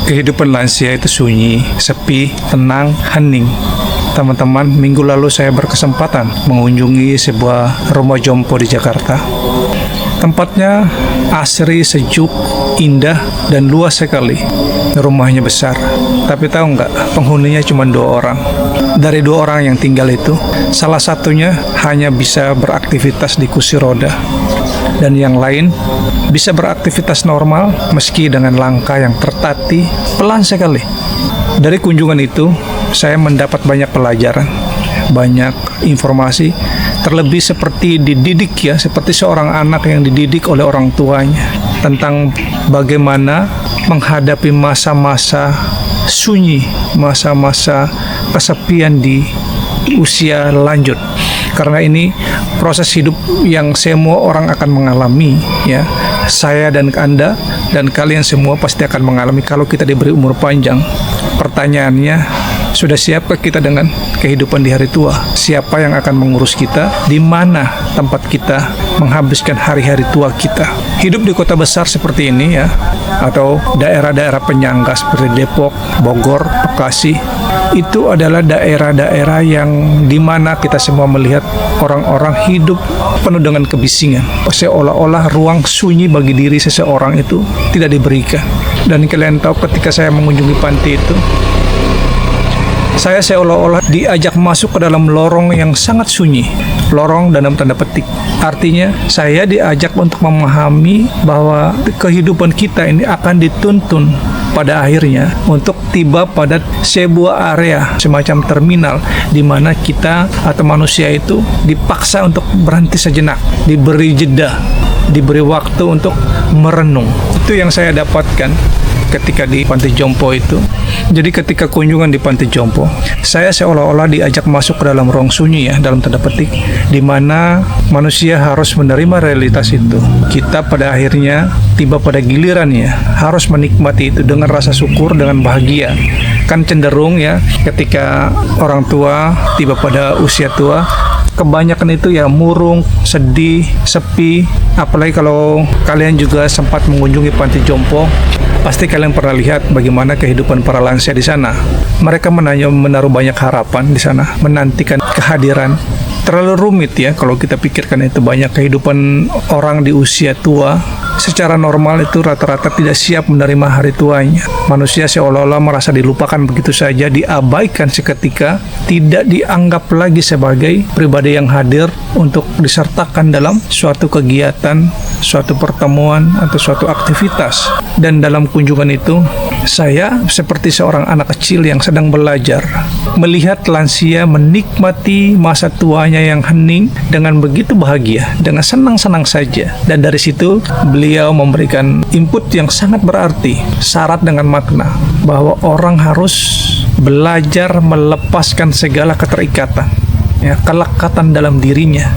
Kehidupan lansia itu sunyi, sepi, tenang, hening. Teman-teman, minggu lalu saya berkesempatan mengunjungi sebuah rumah jompo di Jakarta. Tempatnya asri, sejuk, indah, dan luas sekali. Rumahnya besar, tapi tahu nggak, penghuninya cuma 2 orang. Dari 2 orang yang tinggal itu, salah satunya hanya bisa beraktivitas di kursi roda, dan yang lain bisa beraktivitas normal meski dengan langkah yang tertatih, pelan sekali. Dari kunjungan itu, saya mendapat banyak pelajaran, banyak informasi, terlebih seperti dididik ya, seperti seorang anak yang dididik oleh orang tuanya, tentang bagaimana menghadapi masa-masa sunyi, masa-masa kesepian di usia lanjut. Karena ini proses hidup yang semua orang akan mengalami ya. Saya dan Anda dan kalian semua pasti akan mengalami kalau kita diberi umur panjang. Pertanyaannya, sudah siapkah kita dengan kehidupan di hari tua? Siapa yang akan mengurus kita? Di mana tempat kita menghabiskan hari-hari tua kita? Hidup di kota besar seperti ini ya, atau daerah-daerah penyangga seperti Depok, Bogor, Bekasi, itu adalah daerah-daerah yang dimana kita semua melihat orang-orang hidup penuh dengan kebisingan. Seolah-olah ruang sunyi bagi diri seseorang itu tidak diberikan. Dan kalian tahu ketika saya mengunjungi panti itu, saya seolah-olah diajak masuk ke dalam lorong yang sangat sunyi. Lorong dalam tanda petik. Artinya saya diajak untuk memahami bahwa kehidupan kita ini akan dituntun pada akhirnya untuk tiba pada sebuah area semacam terminal di mana kita atau manusia itu dipaksa untuk berhenti sejenak, diberi jeda, diberi waktu untuk merenung. Itu yang saya dapatkan ketika di panti jompo itu. Jadi ketika kunjungan di panti jompo, saya seolah-olah diajak masuk ke dalam ruang sunyi ya, dalam tanda petik, di mana manusia harus menerima realitas itu. Kita pada akhirnya tiba pada gilirannya harus menikmati itu dengan rasa syukur, dengan bahagia. Kan cenderung ya, ketika orang tua tiba pada usia tua, kebanyakan itu ya murung, sedih, sepi. Apalagi kalau kalian juga sempat mengunjungi panti jompo, pasti kalian pernah lihat bagaimana kehidupan para lansia di sana. Mereka menaruh banyak harapan di sana, menantikan kehadiran. Terlalu rumit ya kalau kita pikirkan itu. Banyak kehidupan orang di usia tua secara normal itu rata-rata tidak siap menerima hari tuanya. Manusia seolah-olah merasa dilupakan begitu saja, diabaikan seketika, tidak dianggap lagi sebagai pribadi yang hadir untuk disertakan dalam suatu kegiatan, suatu pertemuan, atau suatu aktivitas. Dan dalam kunjungan itu, saya seperti seorang anak kecil yang sedang belajar, melihat lansia menikmati masa tuanya yang hening dengan begitu bahagia, dengan senang-senang saja. Dan dari situ beliau memberikan input yang sangat berarti, syarat dengan makna, bahwa orang harus belajar melepaskan segala keterikatan, ya, kelekatan dalam dirinya.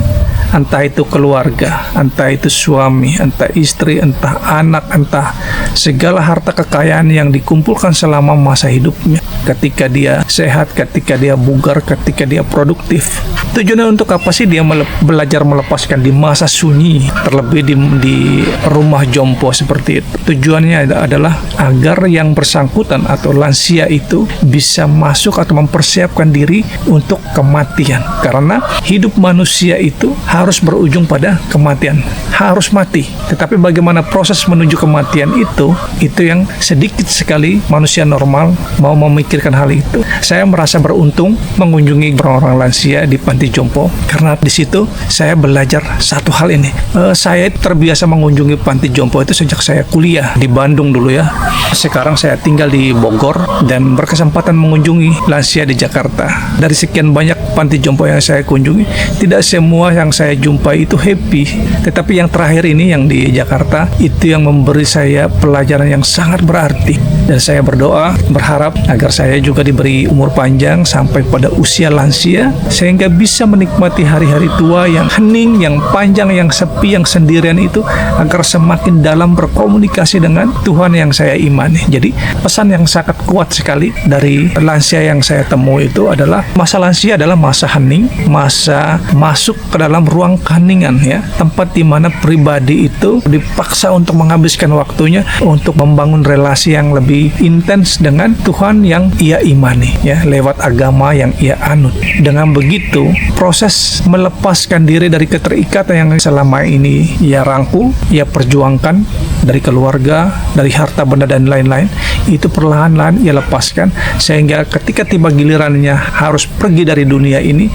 Entah itu keluarga, entah itu suami, entah istri, entah anak, entah segala harta kekayaan yang dikumpulkan selama masa hidupnya. Ketika dia sehat, ketika dia bugar, ketika dia produktif. Tujuannya untuk apa sih dia belajar melepaskan di masa sunyi, terlebih di rumah jompo seperti itu? Tujuannya adalah agar yang bersangkutan atau lansia itu bisa masuk atau mempersiapkan diri untuk kematian. Karena hidup manusia itu harus berujung pada kematian, harus mati. Tetapi bagaimana proses menuju kematian itu yang sedikit sekali manusia normal mau memikirkan hal itu. Saya merasa beruntung mengunjungi orang-orang lansia di panti jompo, karena di situ saya belajar satu hal ini. Saya terbiasa mengunjungi panti jompo itu sejak saya kuliah di Bandung dulu ya. Sekarang saya tinggal di Bogor dan berkesempatan mengunjungi lansia di Jakarta. Dari sekian banyak panti jompo yang saya kunjungi, tidak semua yang saya jumpai itu happy. Tetapi yang terakhir ini yang di Jakarta, itu yang memberi saya pelajaran yang sangat berarti. Dan saya berdoa, berharap agar saya juga diberi umur panjang sampai pada usia lansia, sehingga bisa menikmati hari-hari tua yang hening, yang panjang, yang sepi, yang sendirian itu, agar semakin dalam berkomunikasi dengan Tuhan yang saya imani. Jadi pesan yang sangat kuat sekali dari lansia yang saya temui itu adalah masa lansia adalah masa hening, masa masuk ke dalam ruang keheningan ya, tempat di mana pribadi itu dipaksa untuk menghabiskan waktunya untuk membangun relasi yang lebih lebih intens dengan Tuhan yang ia imani, ya, lewat agama yang ia anut. Dengan begitu, proses melepaskan diri dari keterikatan yang selama ini ia rangkul, ia perjuangkan dari keluarga, dari harta benda dan lain-lain, itu perlahan-lahan ia lepaskan, sehingga ketika tiba gilirannya harus pergi dari dunia ini,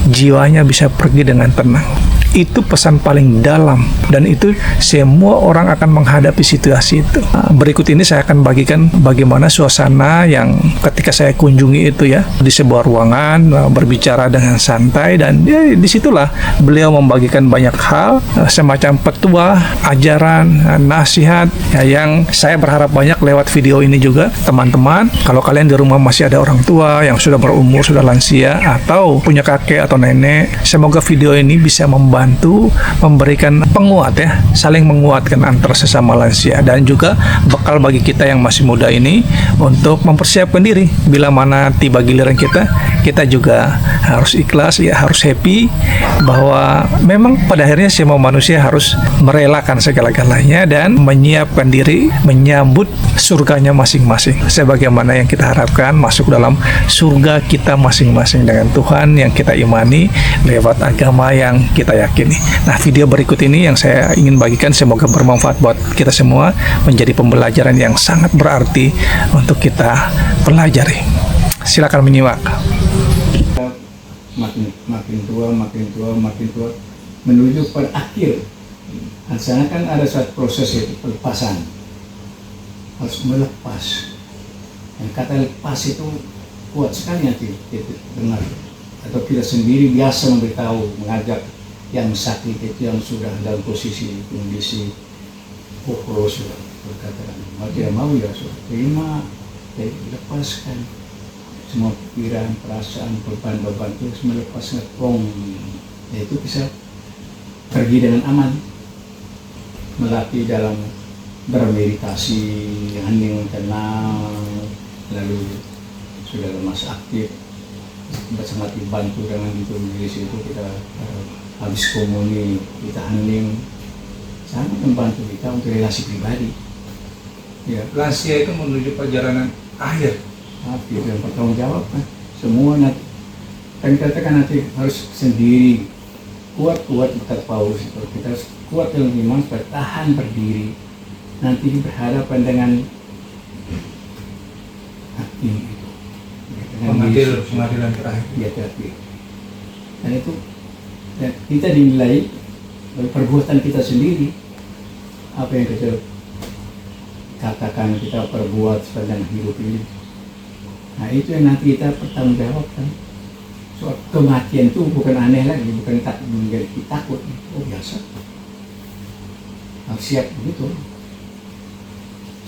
jiwanya bisa pergi dengan tenang. Itu pesan paling dalam, dan itu semua orang akan menghadapi situasi itu. Berikut ini saya akan bagikan bagaimana suasana yang ketika saya kunjungi itu, ya, di sebuah ruangan, berbicara dengan santai, dan ya, disitulah beliau membagikan banyak hal, semacam petua, ajaran, nasihat, ya, yang saya berharap banyak lewat video ini juga. Teman-teman, kalau kalian di rumah masih ada orang tua yang sudah berumur, sudah lansia, atau punya kakek atau nenek, semoga video ini bisa membantu memberikan penguat, ya, saling menguatkan antar sesama lansia, dan juga bekal bagi kita yang masih muda ini untuk mempersiapkan diri bila mana tiba giliran kita juga harus ikhlas, ya, harus happy bahwa memang pada akhirnya semua manusia harus merelakan segala-galanya dan menyiapkan diri menyambut surganya masing-masing, sebagaimana yang kita harapkan masuk dalam surga kita masing-masing dengan Tuhan yang kita imani lewat agama yang kita yakini. Nah, video berikut ini yang saya ingin bagikan semoga bermanfaat buat kita semua, menjadi pembelajaran yang sangat berarti untuk kita pelajari. Silakan menyimak. Makin tua menuju pada akhir. Di sana kan ada suatu proses itu pelepasan, harus melepas. Dan kata lepas itu kuat sekali nanti kita dengar, atau kita sendiri biasa memberitahu, mengajak yang sakit itu, yang sudah dalam posisi kondisi sudah berkata, mau tidak mau ya sudah terima, jadi lepaskan semua pikiran, perasaan, beban-beban itu melepas ngepong, yaitu bisa pergi dengan aman, melatih dalam bermeditasi, hening, tenang, lalu sudah lemas aktif, sangat dibantu dengan itu. Di situ kita habis komuni, kita hening, sangat membantu kita untuk relasi pribadi. Ya, Lansia itu menuju perjalanan akhir. Akhir yang bertanggung jawab kan. Semua nanti kan dikatakan nanti harus sendiri kuat berkat Paulus itu. Kita harus kuat dalam iman, bertahan berdiri. Nanti berhadapan dengan hakim itu. Pengadilan terakhir. Ya, terakhir. Dan itu dan kita dinilai oleh perbuatan kita sendiri, apa yang kita katakan, kita perbuat sepanjang hidup ini. Nah, itu yang nanti kita pertanggungjawabkan. Soal kematian itu bukan aneh lagi, bukan menjadi takut. Oh, biasa, harus siap begitu.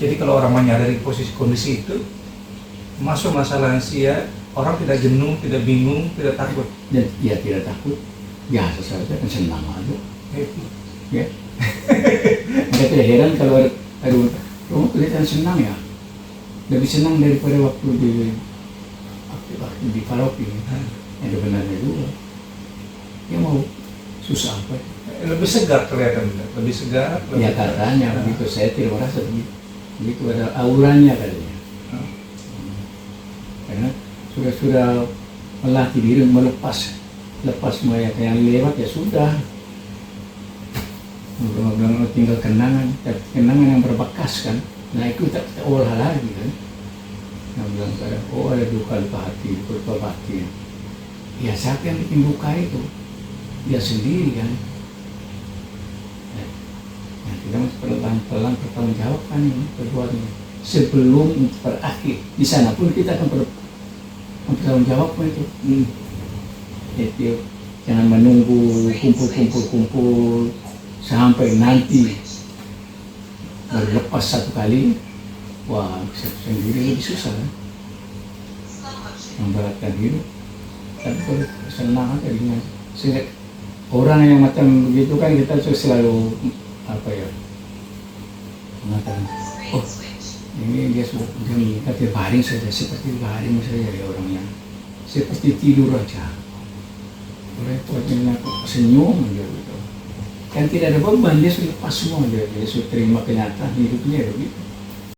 Jadi kalau orang menyadari posisi kondisi itu, masuk masa lansia, orang tidak jenuh, tidak bingung, tidak takut. Dan ya tidak takut, biasa saja, kan senang aja. Ya. Saya tidak heran kalau ada kamu kelihatan senang ya, lebih senang daripada waktu di paroki. Ada benarnya juga. Ya mau susah apa? Lebih segar kelihatan, lebih segar. Ya katanya begitu, saya tidak merasa begitu, ada auranya katanya. Karena sudah melatih diri melepas semua yang lewat, ya sudah. Mudah-mudahan tinggal kenangan yang berbekas kan. Nah, itu kita olah lagi kan. Nah, bilang pada, oh ada duka hati, luka batin. Ya siapa yang bikin duka itu? Dia sendiri kan. Nah, kita masih pelan-pelan bertanggung jawab kan ini perbuatan sebelum berakhir. Di sana pun kita akan bertanggung jawab itu. Jadi jangan menunggu kumpul sampai nanti baru lepas satu kali. Wah, sendiri lebih susah kan, memberatkan hidup. Tapi kalau senang aja dengan sehingga orang yang macam begitu kan, kita selalu apa ya, mengatakan, oh ini dia sudah meninggal, dia baring saja, seperti baring saja ya orangnya, seperti tidur aja. Orang itu hanya senyum aja gitu. Kan tidak ada beban, dia sudah lepas semua, dia sudah terima kenyataan hidupnya begitu.